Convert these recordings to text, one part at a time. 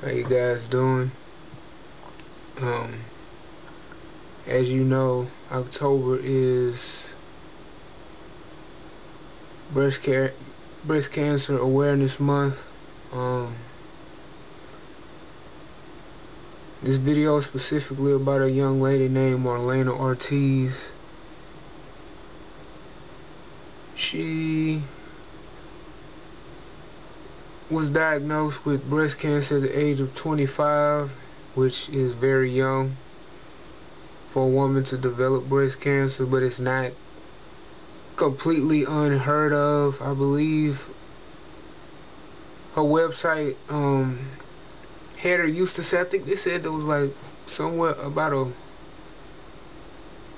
How you guys doing? Um, as you know, October is breast care, breast cancer awareness month. Um, this video is specifically about a young lady named Marlena Ortiz. She was diagnosed with breast cancer at the age of 25, which is very young for a woman to develop breast cancer, but it's not completely unheard of. I believe her website header used to say, I think they said there was like somewhere about a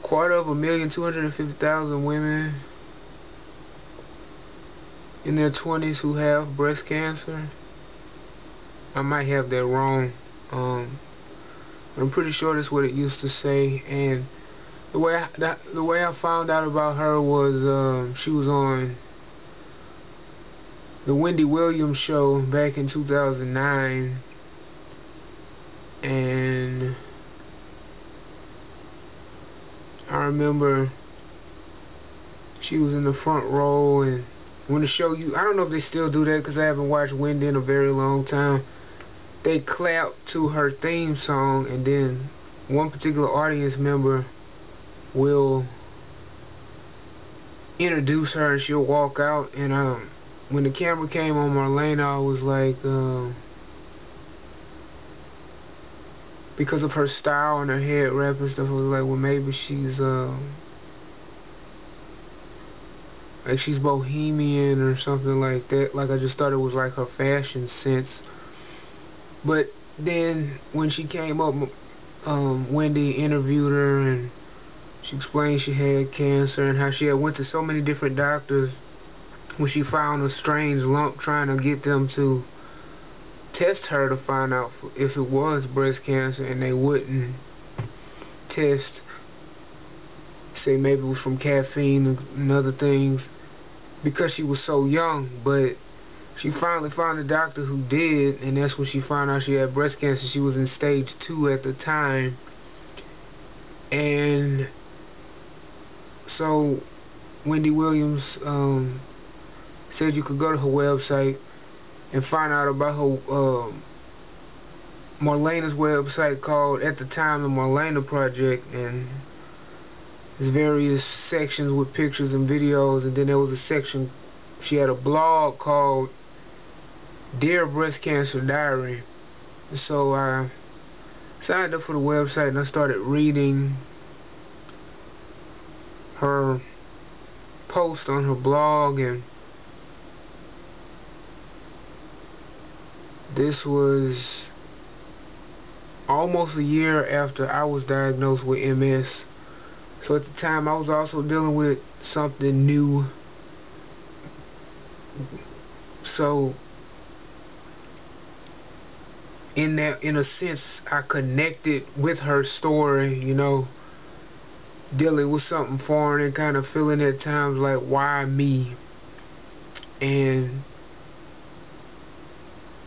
quarter of a million, 250,000 women in their 20s who have breast cancer. I might have that wrong, but I'm pretty sure that's what it used to say. And the way I found out about her was she was on the Wendy Williams show back in 2009, and I remember she was in the front row, and when the show, I don't know if they still do that because I haven't watched Wendy in a very long time. They clap to her theme song, and then one particular audience member will introduce her and she'll walk out. And when the camera came on Marlena, I was like, because of her style and her head wrap and stuff, I was like, well, maybe she's like she's bohemian or something like that. Like, I just thought it was like her fashion sense. But then when she came up, Wendy interviewed her, and she explained she had cancer and how she had went to so many different doctors when she found a strange lump, trying to get them to test her to find out if it was breast cancer, and they wouldn't test. Say maybe it was from caffeine and other things because she was so young. But she finally found a doctor who did, and that's when she found out she had breast cancer. She was in stage 2 at the time. And so Wendy Williams said you could go to her website and find out about her Marlena's website, called at the time the Marlena Project, and there's various sections with pictures and videos. And then there was a section, she had a blog called Dear Breast Cancer Diary. And so I signed up for the website and I started reading her post on her blog, and this was almost a year after I was diagnosed with MS. So at the time I was also dealing with something new. So in a sense, I connected with her story, dealing with something foreign and kind of feeling at times like, why me? And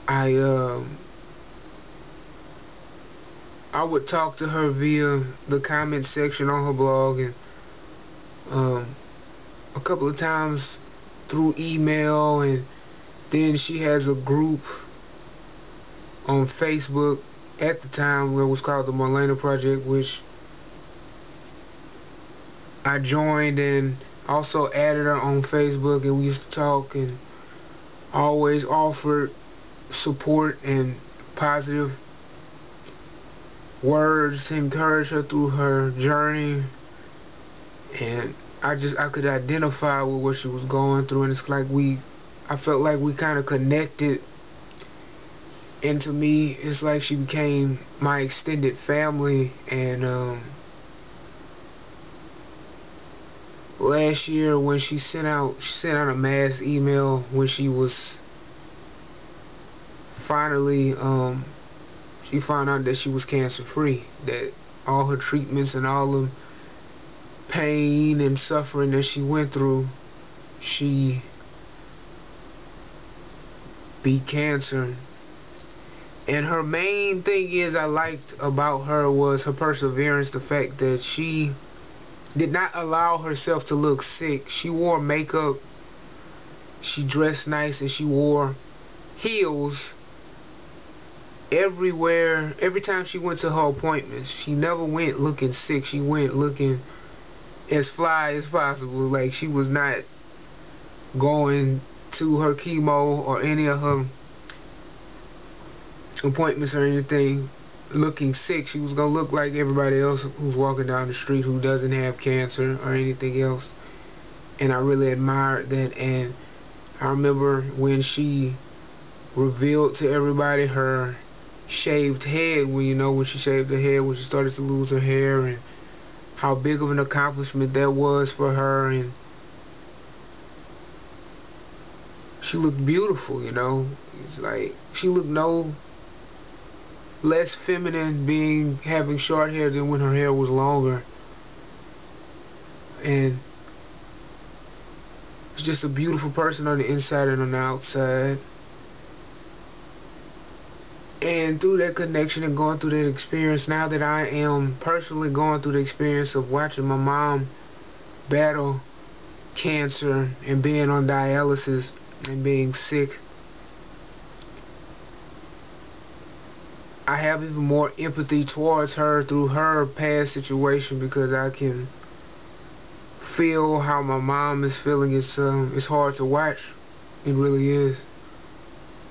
I would talk to her via the comment section on her blog, and a couple of times through email, and then she has a group on Facebook at the time where it was called the Marlena Project, which I joined and also added her on Facebook, and we used to talk and always offered support and positive words to encourage her through her journey. And I could identify with what she was going through, and it's like I felt like we kind of connected. And to me, it's like she became my extended family. And last year when she sent out a mass email when she was finally she found out that she was cancer free, that all her treatments and all the pain and suffering that she went through, she beat cancer. And her main thing is I liked about her was her perseverance, the fact that she did not allow herself to look sick. She wore makeup, she dressed nice, and she wore heels everywhere. Every time she went to her appointments, she never went looking sick. She went looking as fly as possible. Like, she was not going to her chemo or any of her appointments or anything looking sick. She was gonna look like everybody else who's walking down the street who doesn't have cancer or anything else. And I really admired that. And I remember when she revealed to everybody her shaved head, when she shaved her head, when she started to lose her hair, and how big of an accomplishment that was for her. And she looked beautiful. It's like she looked no less feminine having short hair than when her hair was longer. And it's just a beautiful person on the inside and on the outside. And through that connection and going through that experience, now that I am personally going through the experience of watching my mom battle cancer and being on dialysis and being sick, I have even more empathy towards her through her past situation, because I can feel how my mom is feeling. It's hard to watch. It really is,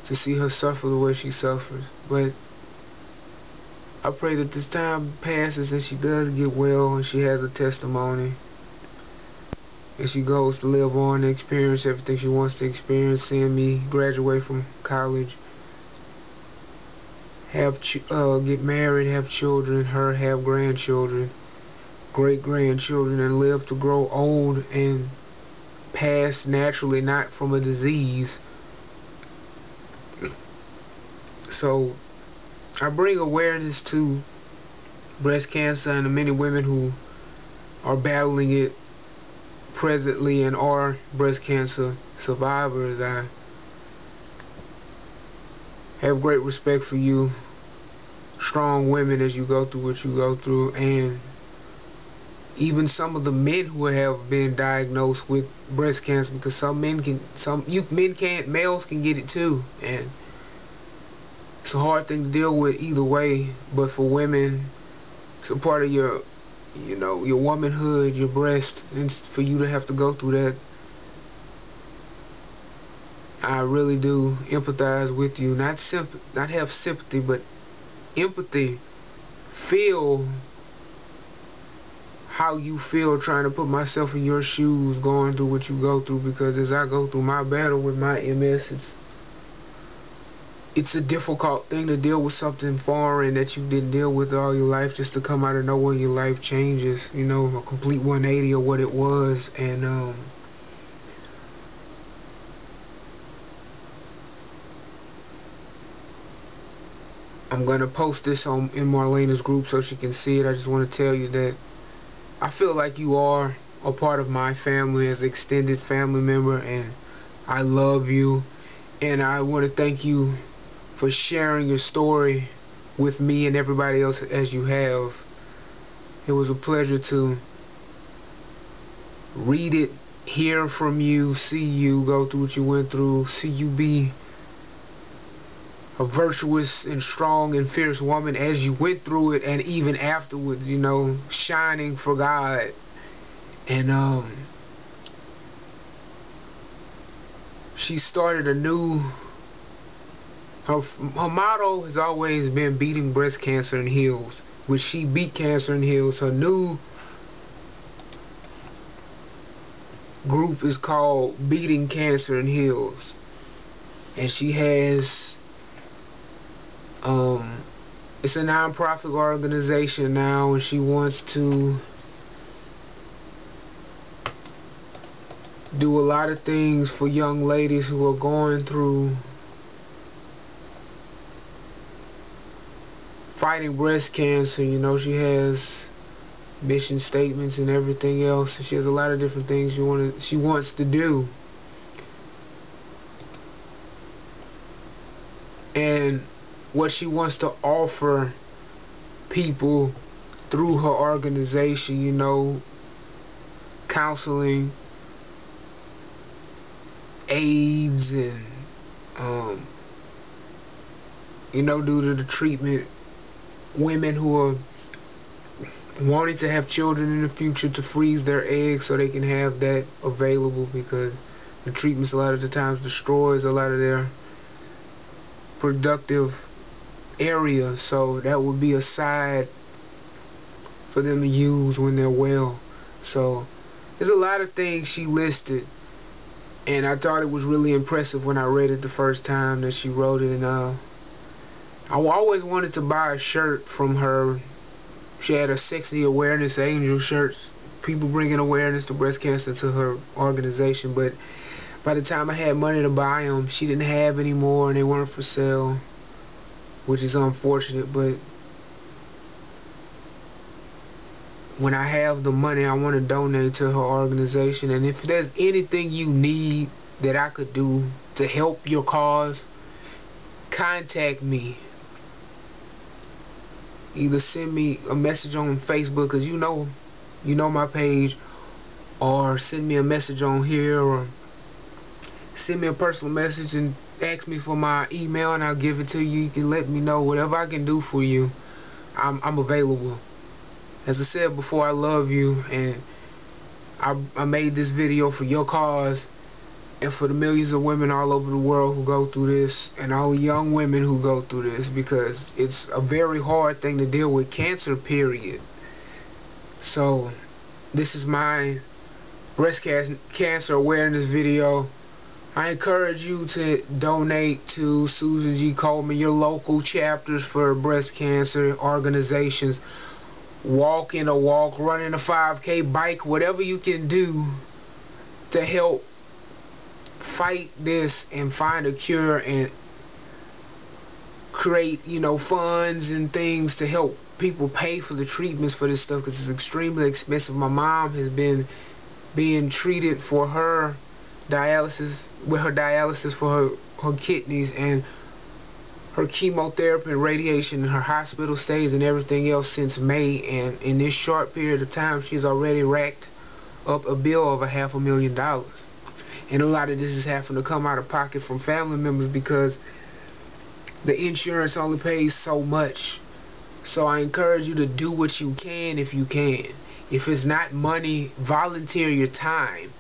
to see her suffer the way she suffers. But I pray that this time passes and she does get well and she has a testimony, and she goes to live on and experience everything she wants to experience, seeing me graduate from college, get married, have children, her have grandchildren, great-grandchildren, and live to grow old and pass naturally, not from a disease. So I bring awareness to breast cancer and the many women who are battling it presently and are breast cancer survivors. I have great respect for you, strong women, as you go through what you go through, and even some of the men who have been diagnosed with breast cancer, because males can get it too, and it's a hard thing to deal with either way. But for women, it's a part of your womanhood, your breast, and for you to have to go through that, I really do empathize with you. Not have sympathy, but empathy. Feel how you feel, trying to put myself in your shoes, going through what you go through, because as I go through my battle with my MS, it's a difficult thing to deal with something foreign that you didn't deal with all your life, just to come out of nowhere your life changes, a complete 180 of what it was. And I'm gonna post this in Marlena's group so she can see it. I just want to tell you that I feel like you are a part of my family as an extended family member, and I love you. And I want to thank you for sharing your story with me and everybody else as you have. It was a pleasure to read it, hear from you, see you go through what you went through, see you be a virtuous and strong and fierce woman as you went through it, and even afterwards, shining for God. And she started a new, her motto has always been beating breast cancer in heels, which she beat cancer in heels. Her new group is called Beating Cancer in Heels, and she has it's a non-profit organization now, and she wants to do a lot of things for young ladies who are going through fighting breast cancer. She has mission statements and everything else. She has a lot of different things she wants to do. And what she wants to offer people through her organization, you know, counseling, AIDS, and you know, due to the treatment, women who are wanting to have children in the future, to freeze their eggs so they can have that available, because the treatments a lot of the times destroys a lot of their productive area. So that would be a side for them to use when they're well. So there's a lot of things she listed, and I thought it was really impressive when I read it the first time that she wrote it. And I always wanted to buy a shirt from her. She had a Sexy Awareness Angel shirts, people bringing awareness to breast cancer to her organization. But by the time I had money to buy them, she didn't have any more, and they weren't for sale, which is unfortunate. But when I have the money, I want to donate to her organization. And if there's anything you need that I could do to help your cause, contact me. Either send me a message on Facebook, because you know my page, or send me a message on here, or send me a personal message and ask me for my email, and I'll give it to you. You can let me know whatever I can do for you. I'm available. As I said before, I love you, and I made this video for your cause and for the millions of women all over the world who go through this, and all the young women who go through this, because it's a very hard thing to deal with, cancer, period. So this is my breast cancer awareness video. I encourage you to donate to Susan G. Komen, your local chapters for breast cancer organizations. Walk in a walk, running a 5K, bike, whatever you can do to help fight this and find a cure, and create, you know, funds and things to help people pay for the treatments for this stuff, because it's extremely expensive. My mom has been being treated for her dialysis, for her kidneys, and her chemotherapy and radiation, and her hospital stays and everything else since May. And in this short period of time, she's already racked up a bill of $500,000. And a lot of this is having to come out of pocket from family members, because the insurance only pays so much. So I encourage you to do what you can if you can. If it's not money, volunteer your time.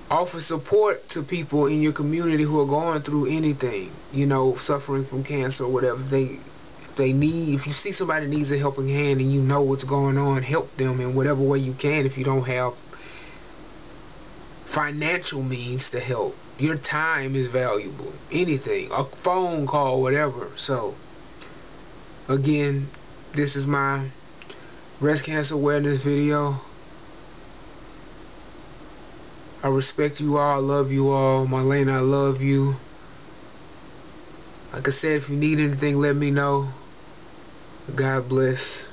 Offer support to people in your community who are going through anything, you know, suffering from cancer or whatever. If you see somebody needs a helping hand and you know what's going on, help them in whatever way you can. If you don't have financial means to help, your time is valuable. Anything, a phone call, whatever. So again, this is my breast cancer awareness video. I respect you all, I love you all. Marlena, I love you. Like I said, if you need anything, let me know. God bless.